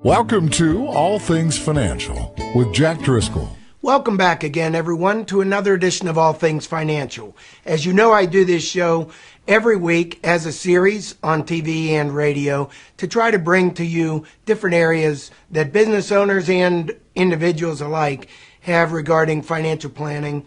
Welcome to All Things Financial with Jack Driscoll. Welcome back again, everyone, to another edition of All Things Financial. As you know, I do this show every week as a series on TV and radio to try to bring to you different areas that business owners and individuals alike have regarding financial planning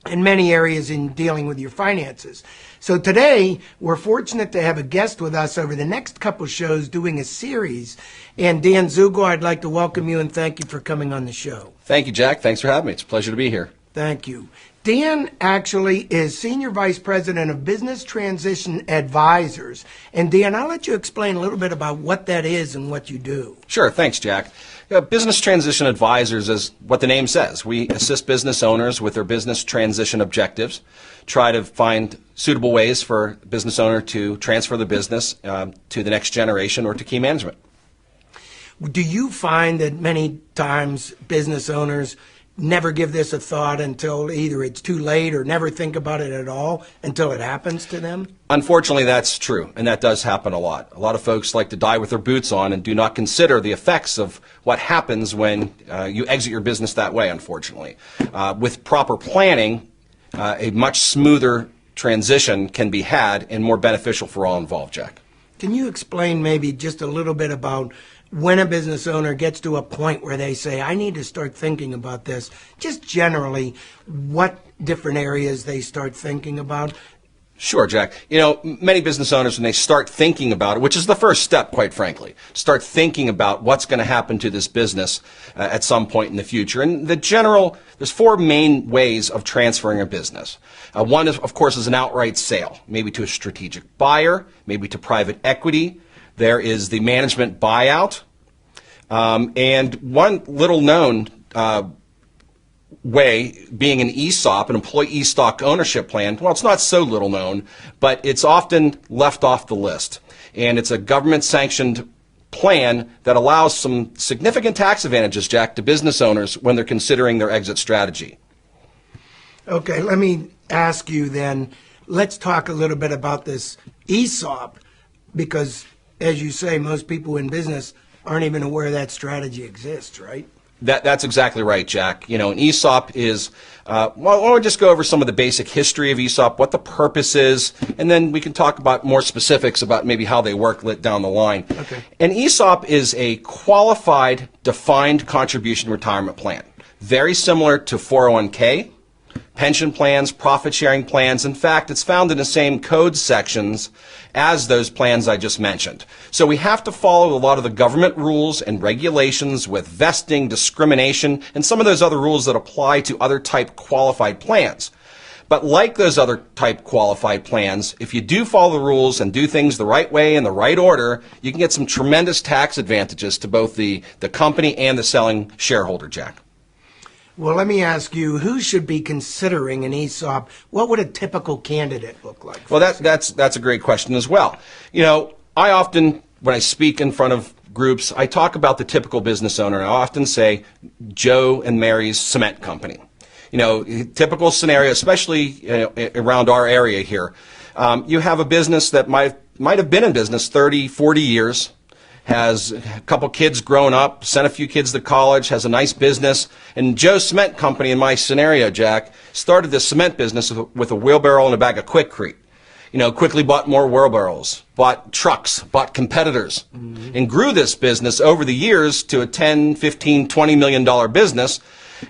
and many areas in dealing with your finances. So today, we're fortunate to have a guest with us over the next couple shows doing a series. And Dan Zugel, I'd like to welcome you and thank you for coming on the show. Thank you, Jack. Thanks for having me. It's a pleasure to be here. Thank you. Dan actually is Senior Vice President of Business Transition Advisors. And Dan, I'll let you explain a little bit about what that is and what you do. Sure. Thanks, Jack. Business Transition Advisors is what the name says. We assist business owners with their business transition objectives, try to find suitable ways for a business owner to transfer the business to the next generation or to key management. Do you find that many times business owners never give this a thought until either it's too late or never think about it at all until it happens to them? Unfortunately, that's true, and that does happen a lot. A lot of folks like to die with their boots on and do not consider the effects of what happens when you exit your business that way, unfortunately. With proper planning, a much smoother transition can be had and more beneficial for all involved, Jack. Can you explain maybe just a little bit about when a business owner gets to a point where they say, I need to start thinking about this, just generally what different areas they start thinking about? Sure, Jack. You know, many business owners, when they start thinking about it, which is the first step, quite frankly, start thinking about what's going to happen to this business at some point in the future. And there's four main ways of transferring a business. One, of course, is an outright sale, maybe to a strategic buyer, maybe to private equity. There is the management buyout. And one little known way being an ESOP, an employee stock ownership plan. Well, it's not so little known, but it's often left off the list. And it's a government-sanctioned plan that allows some significant tax advantages, Jack, to business owners when they're considering their exit strategy. Okay, let me ask you then, let's talk a little bit about this ESOP, because as you say, most people in business aren't even aware that strategy exists, right? That's exactly right, Jack. You know, an ESOP is, why don't we just go over some of the basic history of ESOP, what the purpose is, and then we can talk about more specifics about maybe how they work down the line. Okay. An ESOP is a qualified defined contribution retirement plan, very similar to 401k, pension plans, profit-sharing plans. In fact, it's found in the same code sections as those plans I just mentioned. So we have to follow a lot of the government rules and regulations with vesting, discrimination, and some of those other rules that apply to other type qualified plans. But like those other type qualified plans, if you do follow the rules and do things the right way in the right order, you can get some tremendous tax advantages to both the company and the selling shareholder, Jack. Well, let me ask you, who should be considering an ESOP? What would a typical candidate look like? Well, that's a great question as well. You know, I often, when I speak in front of groups, I talk about the typical business owner. I often say Joe and Mary's cement company. You know, typical scenario, especially around our area here. You have a business that might have been in business 30, 40 years, has a couple kids grown up, sent a few kids to college, has a nice business. And Joe's Cement Company, in my scenario, Jack, started this cement business with a wheelbarrow and a bag of Quikrete. You know, quickly bought more wheelbarrows, bought trucks, bought competitors, and grew this business over the years to a $10, $15, $20 million business.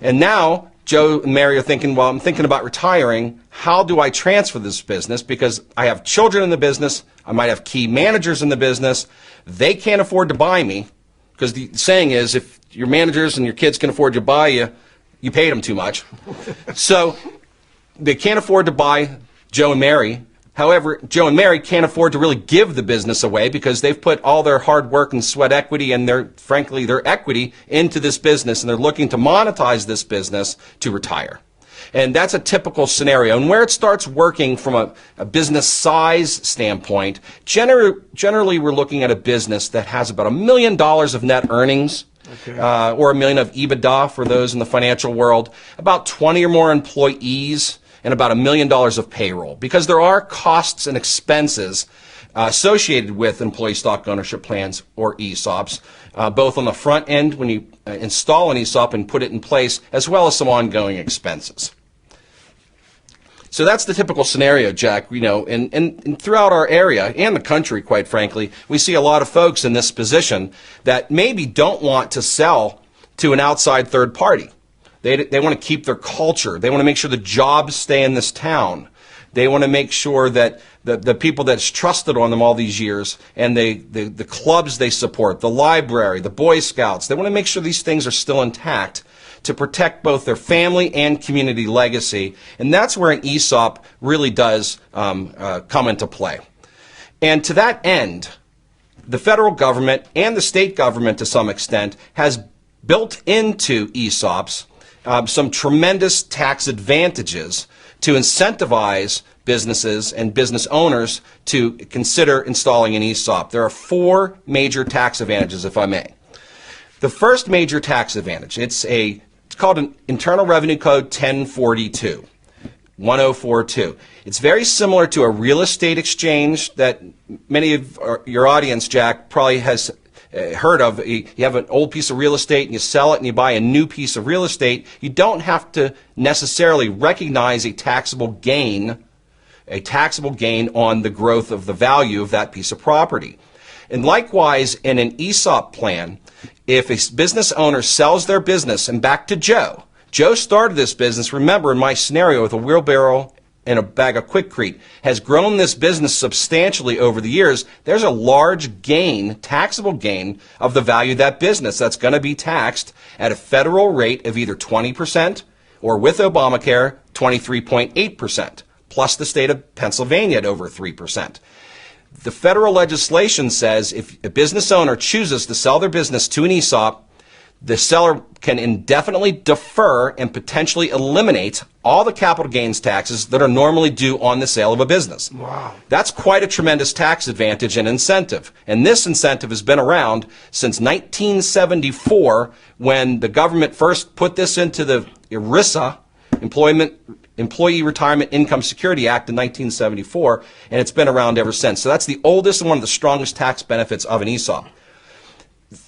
And now Joe and Mary are thinking, well, I'm thinking about retiring. How do I transfer this business? Because I have children in the business. I might have key managers in the business. They can't afford to buy me, because the saying is, if your managers and your kids can afford to buy you, you paid them too much. So they can't afford to buy Joe and Mary. However, Joe and Mary can't afford to really give the business away because they've put all their hard work and sweat equity and their equity into this business, and they're looking to monetize this business to retire. And that's a typical scenario. And where it starts working from a business size standpoint, generally we're looking at a business that has about $1 million of net earnings, okay, or $1 million of EBITDA for those in the financial world, about 20 or more employees, and about $1 million of payroll. Because there are costs and expenses associated with employee stock ownership plans, or ESOPs, both on the front end when you install an ESOP and put it in place, as well as some ongoing expenses. So that's the typical scenario, Jack. And throughout our area and the country, quite frankly, we see a lot of folks in this position that maybe don't want to sell to an outside third party. They want to keep their culture. They want to make sure the jobs stay in this town. They want to make sure that the people that's trusted on them all these years, and the clubs they support, the library, the Boy Scouts, they want to make sure these things are still intact to protect both their family and community legacy. And that's where an ESOP really does come into play. And to that end, the federal government and the state government, to some extent, has built into ESOPs some tremendous tax advantages to incentivize businesses and business owners to consider installing an ESOP. There are 4 major tax advantages, if I may. The first major tax advantage, it's called an Internal Revenue Code 1042. 1042. It's very similar to a real estate exchange that many of your audience, Jack, probably has heard of. You have an old piece of real estate and you sell it and you buy a new piece of real estate. You don't have to necessarily recognize a taxable gain on the growth of the value of that piece of property. And likewise, in an ESOP plan, if a business owner sells their business, and back to Joe started this business, remember in my scenario, with a wheelbarrow and a bag of Quikrete, has grown this business substantially over the years. There's a large gain, taxable gain, of the value of that business that's going to be taxed at a federal rate of either 20% or, with Obamacare, 23.8%, plus the state of Pennsylvania at over 3%. The federal legislation says if a business owner chooses to sell their business to an ESOP, the seller can indefinitely defer and potentially eliminate all the capital gains taxes that are normally due on the sale of a business. Wow. That's quite a tremendous tax advantage and incentive. And this incentive has been around since 1974, when the government first put this into the ERISA, Employee Retirement Income Security Act, in 1974, and it's been around ever since. So that's the oldest and one of the strongest tax benefits of an ESOP.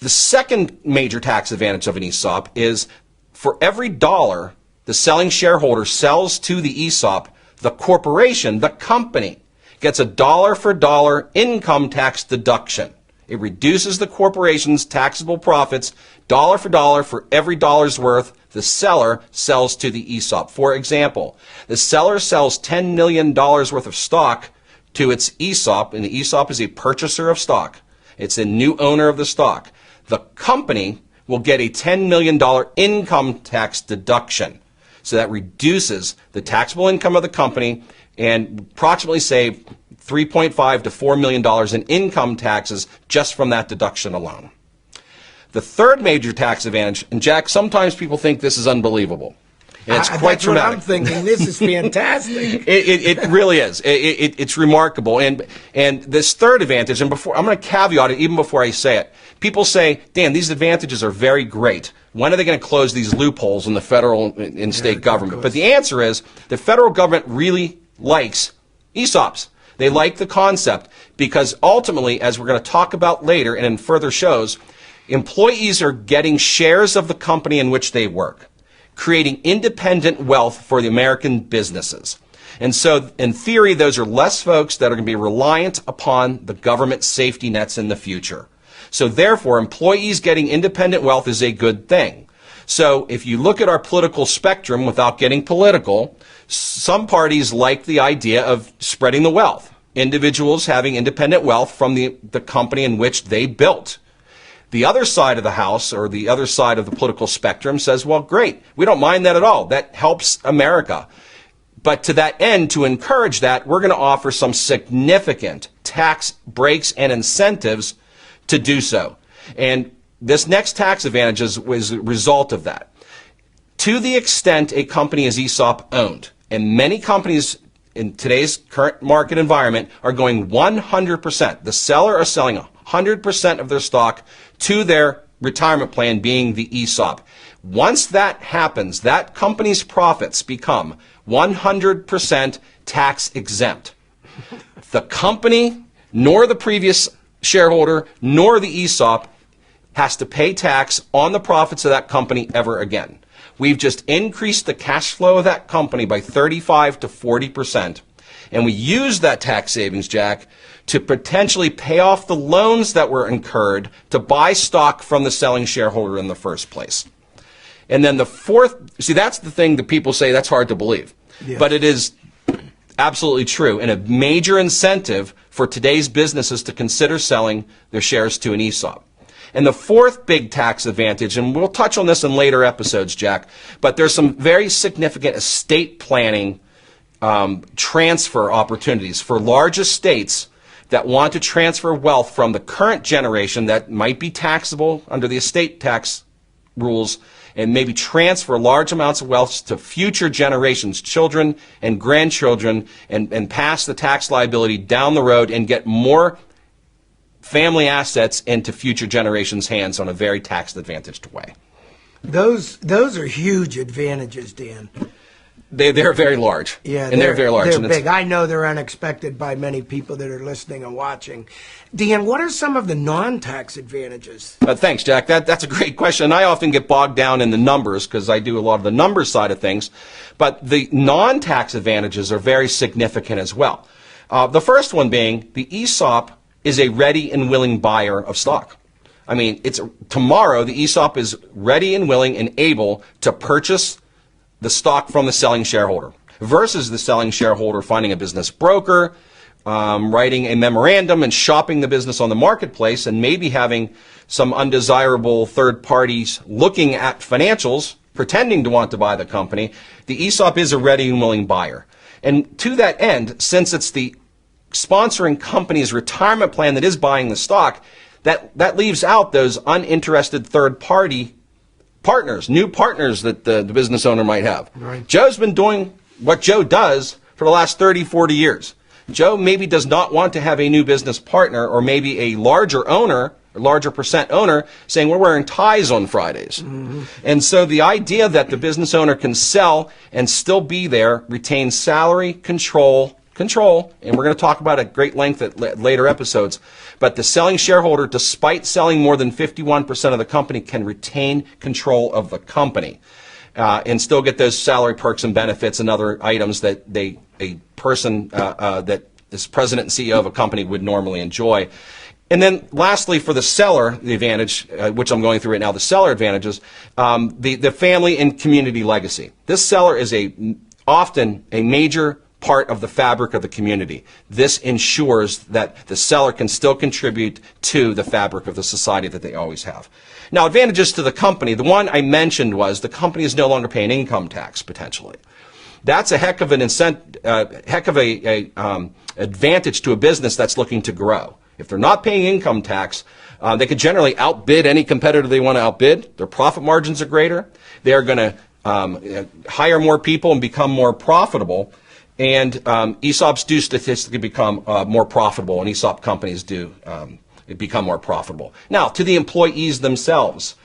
The second major tax advantage of an ESOP is, for every dollar the selling shareholder sells to the ESOP, the corporation, the company, gets a dollar-for-dollar income tax deduction. It reduces the corporation's taxable profits dollar for dollar for every dollar's worth the seller sells to the ESOP. For example, the seller sells $10 million worth of stock to its ESOP, and the ESOP is a purchaser of stock. It's a new owner of the stock. The company will get a $10 million income tax deduction. So that reduces the taxable income of the company and approximately save $3.5 to $4 million in income taxes just from that deduction alone. The third major tax advantage, and Jack, sometimes people think this is unbelievable. And it's quite that's dramatic. what I'm thinking. This is fantastic. It really is. It's remarkable. And this third advantage, and before I'm going to caveat it even before I say it. People say, Dan, these advantages are very great. When are they going to close these loopholes in the federal and state government? But the answer is the federal government really likes ESOPs. They like the concept because ultimately, as we're going to talk about later and in further shows, employees are getting shares of the company in which they work, creating independent wealth for the American businesses. And so, in theory, those are less folks that are going to be reliant upon the government safety nets in the future. So therefore, employees getting independent wealth is a good thing. So if you look at our political spectrum, without getting political, some parties like the idea of spreading the wealth, individuals having independent wealth from the company in which they built. The other side of the house, or the other side of the political spectrum, says, well, great, we don't mind that at all. That helps America. But to that end, to encourage that, we're going to offer some significant tax breaks and incentives to do so. And this next tax advantage was a result of that. To the extent a company is ESOP owned, and many companies in today's current market environment are going 100%. The seller are selling 100% of their stock to their retirement plan, being the ESOP. Once that happens, that company's profits become 100% tax exempt. The company nor the previous shareholder, nor the ESOP has to pay tax on the profits of that company ever again. We've just increased the cash flow of that company by 35 to 40%. And we use that tax savings, Jack, to potentially pay off the loans that were incurred to buy stock from the selling shareholder in the first place. And then the fourth, see, that's the thing that people say that's hard to believe. Yeah. But it is absolutely true, and a major incentive for today's businesses to consider selling their shares to an ESOP. And the fourth big tax advantage, and we'll touch on this in later episodes, Jack, but there's some very significant estate planning transfer opportunities for large estates that want to transfer wealth from the current generation that might be taxable under the estate tax rules, and maybe transfer large amounts of wealth to future generations, children and grandchildren, and pass the tax liability down the road and get more family assets into future generations' hands on a very tax-advantaged way. Those are huge advantages, Dan. They're very large. Yeah, and they're very large. They're big. I know they're unexpected by many people that are listening and watching. Dan, what are some of the non-tax advantages? Thanks, Jack. That's a great question. I often get bogged down in the numbers because I do a lot of the numbers side of things. But the non-tax advantages are very significant as well. The first one being the ESOP is a ready and willing buyer of stock. I mean, tomorrow the ESOP is ready and willing and able to purchase the stock from the selling shareholder versus the selling shareholder finding a business broker, writing a memorandum and shopping the business on the marketplace, and maybe having some undesirable third parties looking at financials, pretending to want to buy the company. The ESOP is a ready and willing buyer. And to that end, since it's the sponsoring company's retirement plan that is buying the stock, that leaves out those uninterested third party partners, new partners that the business owner might have. Right. Joe's been doing what Joe does for the last 30, 40 years. Joe maybe does not want to have a new business partner, or maybe a larger owner, a larger percent owner, saying we're wearing ties on Fridays. Mm-hmm. And so the idea that the business owner can sell and still be there, retain salary, control, and we're going to talk about at great length at later episodes, but the selling shareholder, despite selling more than 51% of the company, can retain control of the company and still get those salary perks and benefits and other items that a person that is president and CEO of a company would normally enjoy. And then lastly, for the seller, the advantage, which I'm going through right now, the seller advantages, the family and community legacy. This seller is often a major part of the fabric of the community. This ensures that the seller can still contribute to the fabric of the society that they always have. Now, advantages to the company. The one I mentioned was the company is no longer paying income tax, potentially. That's a heck of an advantage to a business that's looking to grow. If they're not paying income tax, they could generally outbid any competitor they want to outbid. Their profit margins are greater. They're going to hire more people and become more profitable. And ESOPs do statistically become more profitable, and ESOP companies do become more profitable. Now, to the employees themselves,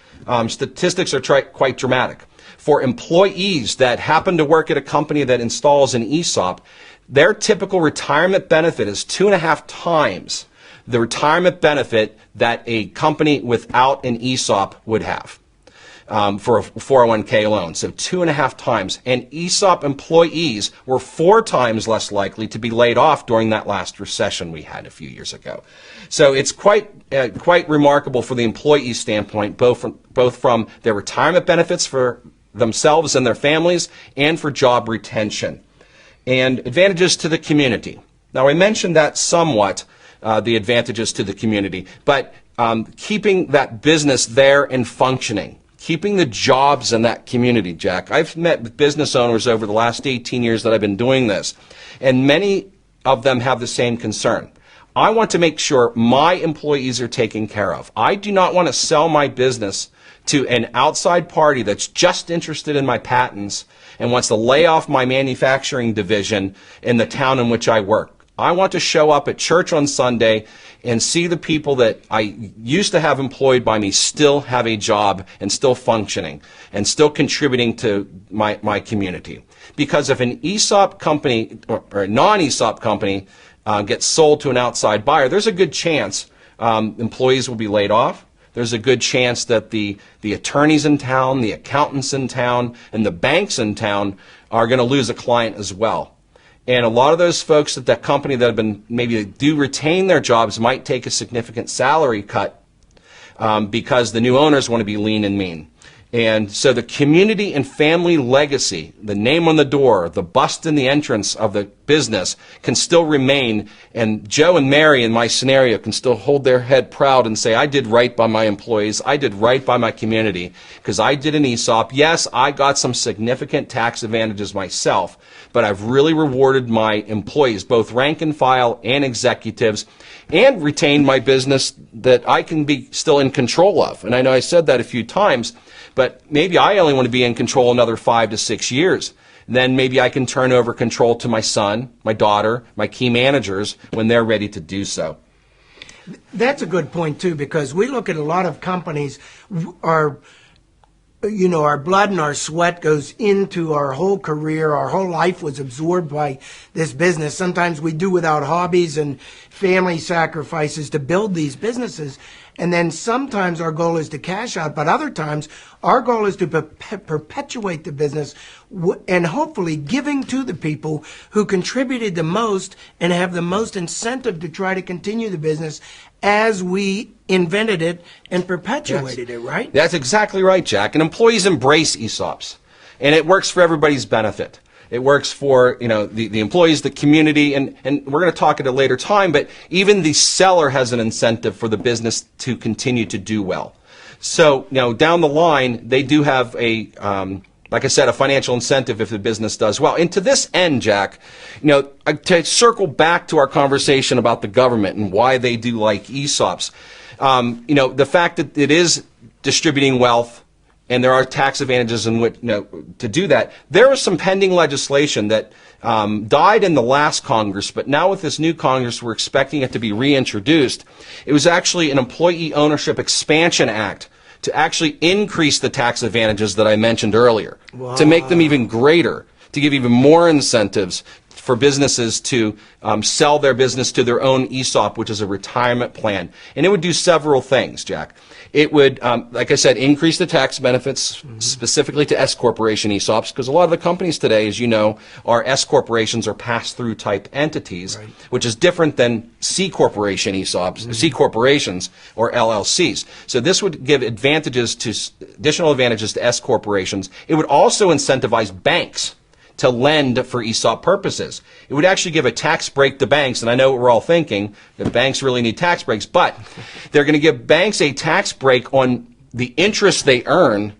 statistics are quite dramatic. For employees that happen to work at a company that installs an ESOP, their typical retirement benefit is 2.5 times the retirement benefit that a company without an ESOP would have. For a 401k alone, so 2.5 times. And ESOP employees were 4 times less likely to be laid off during that last recession we had a few years ago. So it's quite remarkable for the employee standpoint, both from their retirement benefits for themselves and their families, and for job retention. And advantages to the community. Now, I mentioned that somewhat, the advantages to the community, but keeping that business there and functioning. Keeping the jobs in that community, Jack. I've met with business owners over the last 18 years that I've been doing this, and many of them have the same concern. I want to make sure my employees are taken care of. I do not want to sell my business to an outside party that's just interested in my patents and wants to lay off my manufacturing division in the town in which I work. I want to show up at church on Sunday and see the people that I used to have employed by me still have a job and still functioning and still contributing to my community. Because if an ESOP company or a non-ESOP company gets sold to an outside buyer, there's a good chance employees will be laid off. There's a good chance that the attorneys in town, the accountants in town, and the banks in town are going to lose a client as well. And a lot of those folks at that company that have been maybe do retain their jobs might take a significant salary cut because the new owners want to be lean and mean. And so the community and family legacy, the name on the door, the bust in the entrance of the business can still remain. And Joe and Mary in my scenario can still hold their head proud and say, I did right by my employees. I did right by my community because I did an ESOP. Yes, I got some significant tax advantages myself, but I've really rewarded my employees, both rank and file and executives, and retained my business that I can be still in control of. And I know I said that a few times, but maybe I only want to be in control another 5 to 6 years. Then maybe I can turn over control to my son, my daughter, my key managers when they're ready to do so. That's a good point, too, because we look at a lot of companies, our blood and our sweat goes into our whole career. Our whole life was absorbed by this business. Sometimes we do without hobbies and family sacrifices to build these businesses. And then sometimes our goal is to cash out, but other times our goal is to perpetuate the business and hopefully giving to the people who contributed the most and have the most incentive to try to continue the business as we invented it and perpetuated it, right? That's exactly right, Jack. And employees embrace ESOPs, and it works for everybody's benefit. It works for, the employees, the community, and we're going to talk at a later time, but even the seller has an incentive for the business to continue to do well. So, down the line, they do have like I said, a financial incentive if the business does well. And to this end, Jack, to circle back to our conversation about the government and why they do like ESOPs, the fact that it is distributing wealth, and there are tax advantages in which, to do that. There was some pending legislation that died in the last Congress, but now with this new Congress, we're expecting it to be reintroduced. It was actually an Employee Ownership Expansion Act to actually increase the tax advantages that I mentioned earlier, to make them even greater, to give even more incentives for businesses to sell their business to their own ESOP, which is a retirement plan. And it would do several things, Jack. It would, like I said, increase the tax benefits specifically to S corporation ESOPs, because a lot of the companies today, as you know, are S corporations or pass-through type entities, right, which is different than C corporation ESOPs, C corporations or LLCs. So this would give additional advantages to S corporations. It would also incentivize banks to lend for ESOP purposes. It would actually give a tax break to banks, and I know what we're all thinking, that banks really need tax breaks, but they're going to give banks a tax break on the interest they earn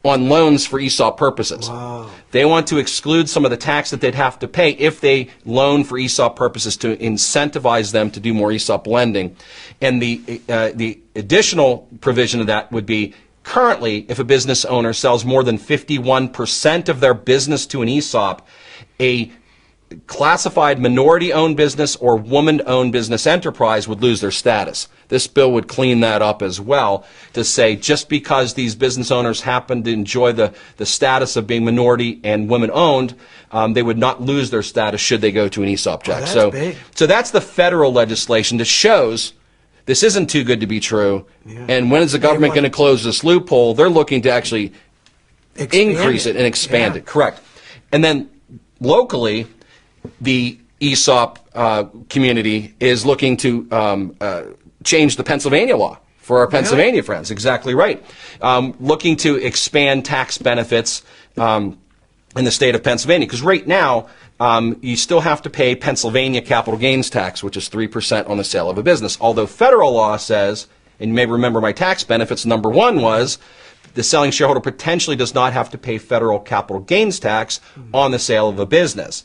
on loans for ESOP purposes. Wow. They want to exclude some of the tax that they'd have to pay if they loan for ESOP purposes to incentivize them to do more ESOP lending. And the additional provision of that would be, currently, if a business owner sells more than 51% of their business to an ESOP, a classified minority-owned business or woman-owned business enterprise would lose their status. This bill would clean that up as well to say just because these business owners happen to enjoy the status of being minority and women-owned, they would not lose their status should they go to an ESOP, Jack. So that's the federal legislation that shows this isn't too good to be true. Yeah. And when is the government going to close this loophole? They're looking to actually increase it and expand it. Correct. And then locally, the ESOP community is looking to change the Pennsylvania law for our Pennsylvania friends. Exactly right. Looking to expand tax benefits in the state of Pennsylvania. Because right now, you still have to pay Pennsylvania capital gains tax, which is 3% on the sale of a business. Although federal law says, and you may remember my tax benefits, number one was the selling shareholder potentially does not have to pay federal capital gains tax on the sale of a business.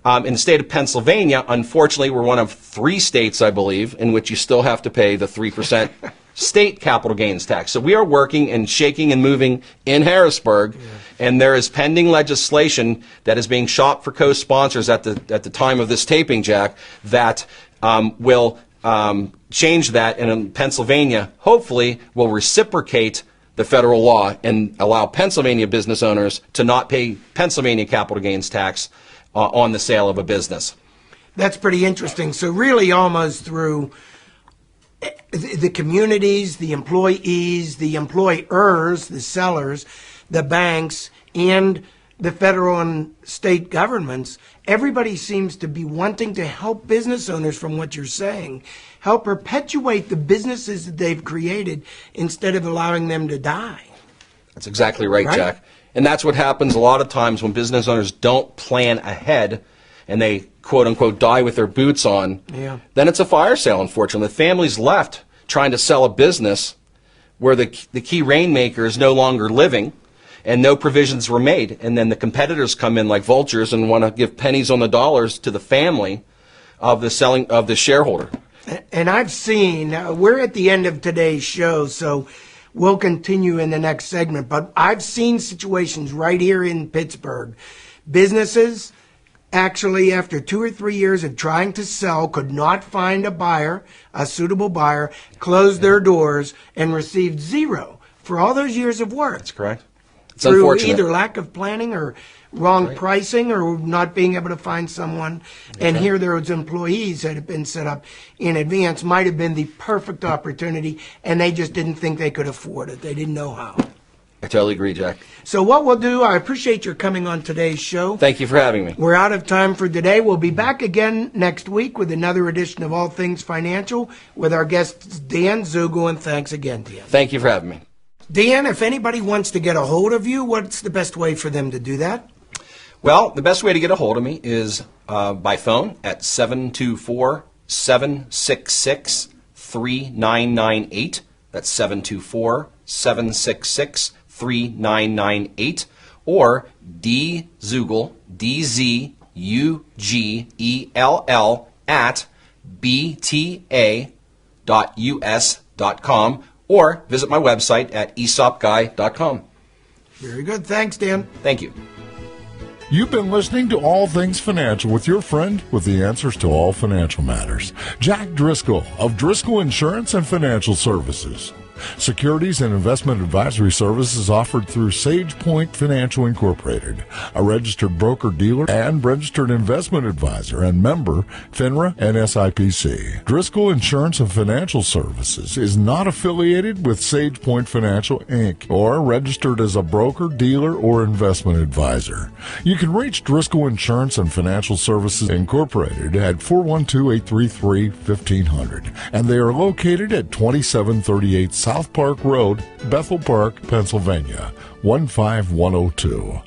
In the state of Pennsylvania, unfortunately, we're one of 3 states, I believe, in which you still have to pay the 3% state capital gains tax. So we are working and shaking and moving in Harrisburg, and there is pending legislation that is being shot for co-sponsors at the time of this taping, Jack, that will change that, and in Pennsylvania, hopefully, will reciprocate the federal law and allow Pennsylvania business owners to not pay Pennsylvania capital gains tax on the sale of a business. That's pretty interesting. So really almost through the communities, the employees, the employers, the sellers, the banks, and the federal and state governments, everybody seems to be wanting to help business owners, from what you're saying, help perpetuate the businesses that they've created instead of allowing them to die. That's exactly right, Jack. And that's what happens a lot of times when business owners don't plan ahead and they, quote unquote, die with their boots on. Yeah. Then it's a fire sale, unfortunately. The family's left trying to sell a business where the key rainmaker is no longer living and no provisions were made. And then the competitors come in like vultures and want to give pennies on the dollars to the family of the shareholder. And I've seen, we're at the end of today's show, so we'll continue in the next segment, but I've seen situations right here in Pittsburgh. Businesses actually, after 2 or 3 years of trying to sell, could not find a buyer, a suitable buyer, closed their doors, and received zero for all those years of work. That's correct. It's through unfortunate. Either lack of planning or wrong pricing or not being able to find someone. And here those employees that have been set up in advance might have been the perfect opportunity, and they just didn't think they could afford it. They didn't know how. I totally agree, Jack. So what we'll do, I appreciate your coming on today's show. Thank you for having me. We're out of time for today. We'll be back again next week with another edition of All Things Financial with our guest, Dan Zugel, and thanks again, Dan. Thank you for having me. Dan, if anybody wants to get a hold of you, what's the best way for them to do that? Well, the best way to get a hold of me is by phone at 724-766-3998. That's 724-766-3998. Or dzugel, DZUGELL at bta.us.com, or visit my website at esopguy.com. Very good. Thanks, Dan. Thank you. You've been listening to All Things Financial with your friend with the answers to all financial matters, Jack Driscoll of Driscoll Insurance and Financial Services. Securities and investment advisory services offered through Sage Point Financial Incorporated, a registered broker-dealer and registered investment advisor and member FINRA and SIPC. Driscoll Insurance and Financial Services is not affiliated with Sage Point Financial, Inc. or registered as a broker, dealer, or investment advisor. You can reach Driscoll Insurance and Financial Services Incorporated at 412-833-1500, and they are located at 2738 South Park Road, Bethel Park, Pennsylvania, 15102.